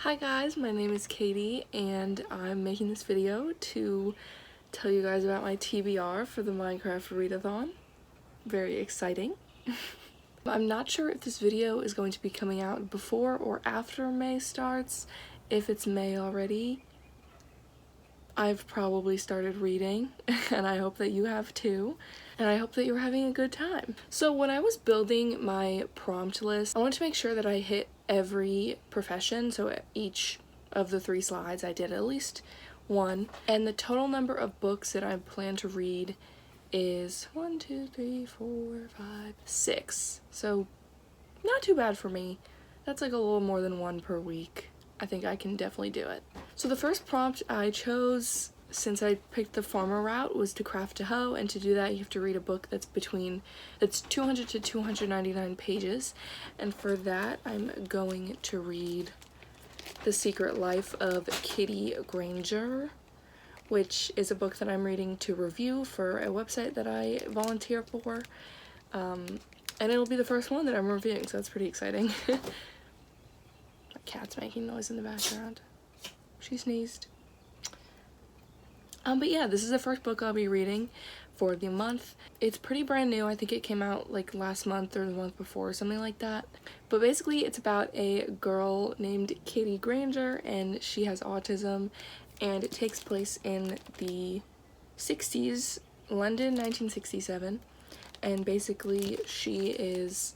Hi guys, my name is Katie and I'm making this video to tell you guys about my TBR for the Minecraft Readathon. Very exciting. I'm not sure if this video is going to be coming out before or after May starts. If it's May already, I've probably started reading and I hope that you have too. And I hope that you're having a good time. So when I was building my prompt list, I wanted to make sure that I hit every profession. So at each of the 3 slides I did at least one. And the total number of books that I plan to read is 1, 2, 3, 4, 5, 6. So not too bad for me. That's like a little more than 1 per week. I think I can definitely do it. So the first prompt I chose, since I picked the farmer route, was to craft a hoe, and to do that you have to read a book that's 200 to 299 pages, and for that I'm going to read The Secret Life of Kitty Granger, which is a book that I'm reading to review for a website that I volunteer for, and it'll be the first one that I'm reviewing, so that's pretty exciting. My cat's making noise in the background. She sneezed. But yeah, this is the first book I'll be reading for the month. It's pretty brand new. I think it came out like last month or the month before, something like that. But basically it's about a girl named Kitty Granger, and she has autism, and it takes place in the 60s, London, 1967. And basically she is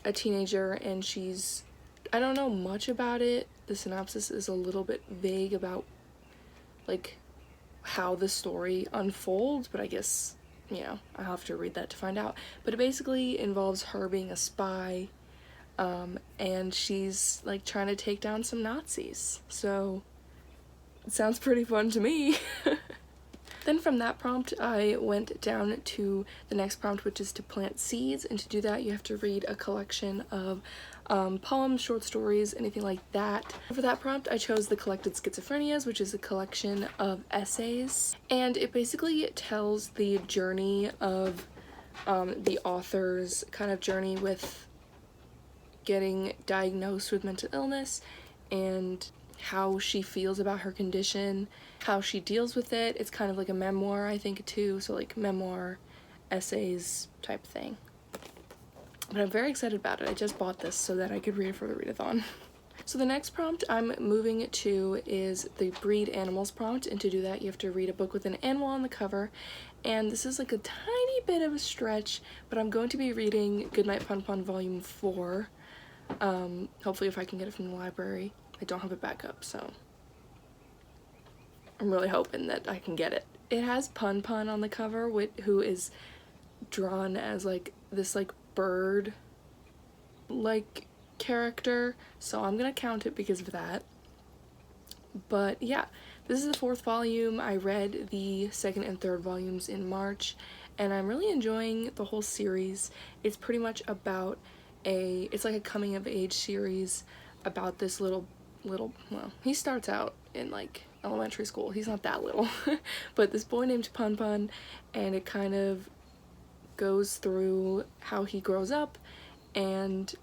a teenager and I don't know much about it. The synopsis is a little bit vague about like how the story unfolds, but I guess, you know, I'll have to read that to find out. But it basically involves her being a spy, and she's like trying to take down some Nazis. So it sounds pretty fun to me. Then from that prompt I went down to the next prompt, which is to plant seeds, and to do that you have to read a collection of poems, short stories, anything like that. For that prompt I chose the collected Schizophrenias, which is a collection of essays, and it basically tells the journey of the author's kind of journey with getting diagnosed with mental illness and how she feels about her condition, how she deals with it. It's kind of like a memoir, I think, too, so like memoir, essays type thing. But I'm very excited about it. I just bought this so that I could read it for the readathon. So the next prompt I'm moving to is the breed animals prompt, and to do that you have to read a book with an animal on the cover, and this is like a tiny bit of a stretch, but I'm going to be reading Goodnight, Punpun Volume 4, hopefully if I can get it from the library. I don't have it back up, so I'm really hoping that I can get it. It has Punpun on the cover, who is drawn as like this like bird like character, so I'm gonna count it because of that. But yeah, this is the 4th volume. I read the 2nd and 3rd volumes in March, and I'm really enjoying the whole series. It's pretty much about it's like a coming of age series about this little, well, he starts out in like elementary school. He's not that little. But this boy named Punpun, and it kind of goes through how he grows up, and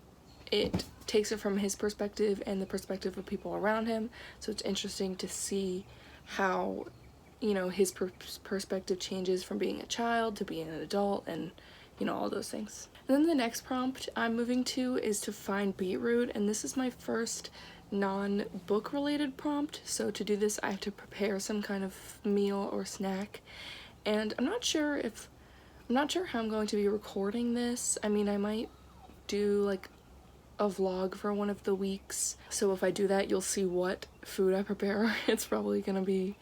it takes it from his perspective and the perspective of people around him. So it's interesting to see how, you know, his perspective changes from being a child to being an adult, and you know, all those things. And then the next prompt I'm moving to is to find beetroot, and this is my first non-book related prompt. So to do this I have to prepare some kind of meal or snack, and I'm not sure how I'm going to be recording this. I mean, I might do like a vlog for one of the weeks, so if I do that you'll see what food I prepare. It's probably gonna be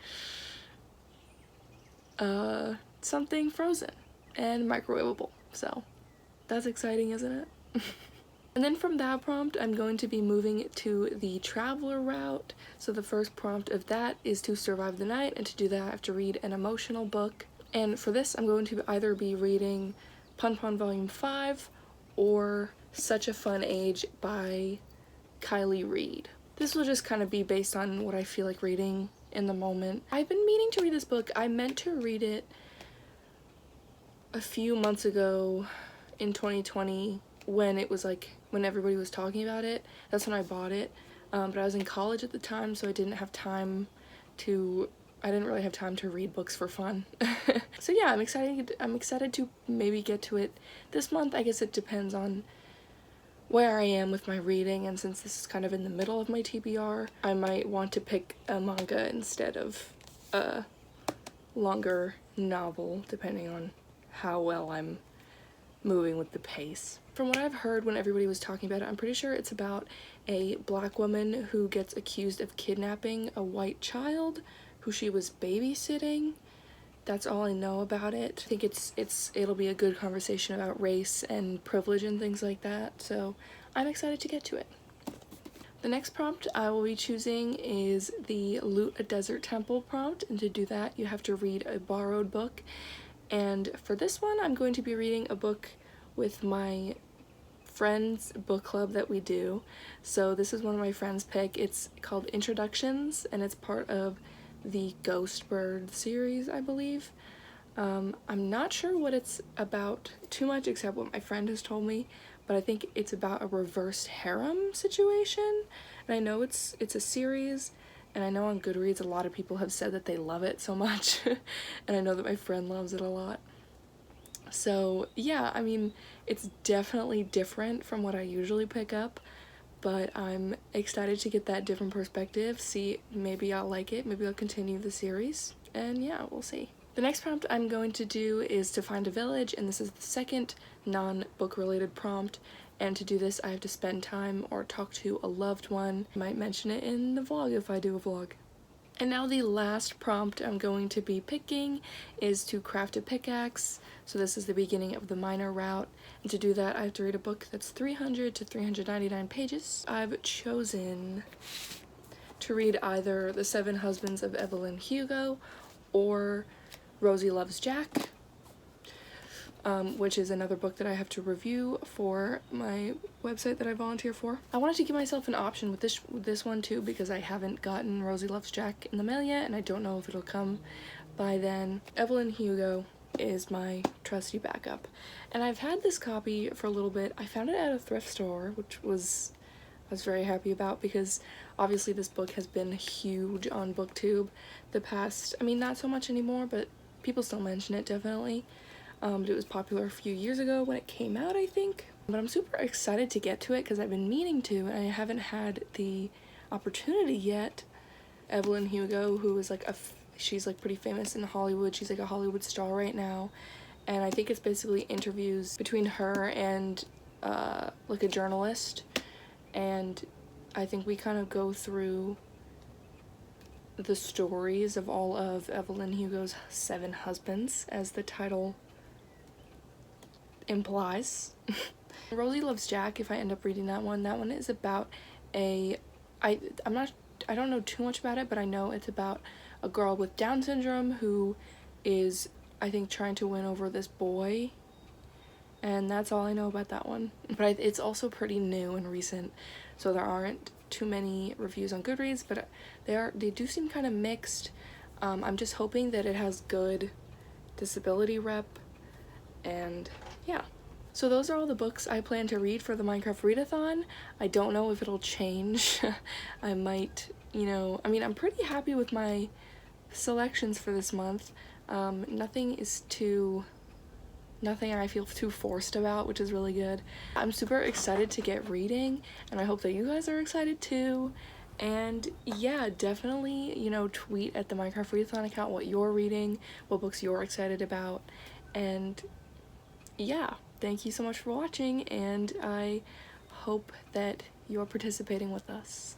something frozen and microwavable, so that's exciting, isn't it? And then from that prompt I'm going to be moving to the traveler route. So the first prompt of that is to survive the night, and to do that I have to read an emotional book. And for this I'm going to either be reading Punpun Volume 5 or Such a Fun Age by Kiley Reid. This will just kind of be based on what I feel like reading in the moment. I've been meaning to read this book. I meant to read it a few months ago in 2020 when it was like, when everybody was talking about it. That's when I bought it. but I was in college at the time, so I didn't really have time to read books for fun. So yeah, I'm excited to maybe get to it this month. I guess it depends on where I am with my reading, and since this is kind of in the middle of my TBR, I might want to pick a manga instead of a longer novel, depending on how well I'm moving with the pace. From what I've heard when everybody was talking about it, I'm pretty sure it's about a black woman who gets accused of kidnapping a white child who she was babysitting. That's all I know about it. I think it'll be a good conversation about race and privilege and things like that, so I'm excited to get to it. The next prompt I will be choosing is the Loot a Desert Temple prompt, and to do that you have to read a borrowed book. And for this one, I'm going to be reading a book with my friend's book club that we do. So this is one of my friends' pick. It's called Introductions, and it's part of the Ghost Bird series, I believe. I'm not sure what it's about too much except what my friend has told me, but I think it's about a reversed harem situation. And I know it's a series, and I know on Goodreads a lot of people have said that they love it so much, and I know that my friend loves it a lot. So yeah, I mean, it's definitely different from what I usually pick up, but I'm excited to get that different perspective, see, maybe I'll like it, maybe I'll continue the series, and yeah, we'll see. The next prompt I'm going to do is to find a village, and this is the second non-book related prompt, and to do this I have to spend time or talk to a loved one. I might mention it in the vlog if I do a vlog. And now the last prompt I'm going to be picking is to craft a pickaxe. So this is the beginning of the miner route, and to do that I have to read a book that's 300 to 399 pages. I've chosen to read either The Seven Husbands of Evelyn Hugo or Rosie Loves Jack, which is another book that I have to review for my website that I volunteer for. I wanted to give myself an option with this one too, because I haven't gotten Rosie Loves Jack in the mail yet, and I don't know if it'll come by then. Evelyn Hugo is my trusty backup, and I've had this copy for a little bit. I found it at a thrift store, which I was very happy about, because obviously this book has been huge on BookTube the past, I mean, not so much anymore, but people still mention it, definitely. It was popular a few years ago when it came out, I think. But I'm super excited to get to it because I've been meaning to, and I haven't had the opportunity yet. Evelyn Hugo, who is like she's like pretty famous in Hollywood. She's like a Hollywood star right now. And I think it's basically interviews between her and like a journalist. And I think we kind of go through the stories of all of Evelyn Hugo's 7 husbands, as the title implies. Rosie Loves Jack, if I end up reading that one is about I don't know too much about it, but I know it's about a girl with Down syndrome who is, I think, trying to win over this boy, and that's all I know about that one. But it's also pretty new and recent, so there aren't too many reviews on Goodreads, but they do seem kind of mixed. I'm just hoping that it has good disability rep, and yeah. So those are all the books I plan to read for the Minecraft Readathon. I don't know if it'll change. I might, I mean, I'm pretty happy with my selections for this month. Nothing I feel too forced about, which is really good. I'm super excited to get reading, and I hope that you guys are excited too. And yeah, definitely, tweet at the Minecraft Readathon account what you're reading, what books you're excited about, and yeah, thank you so much for watching, and I hope that you're participating with us.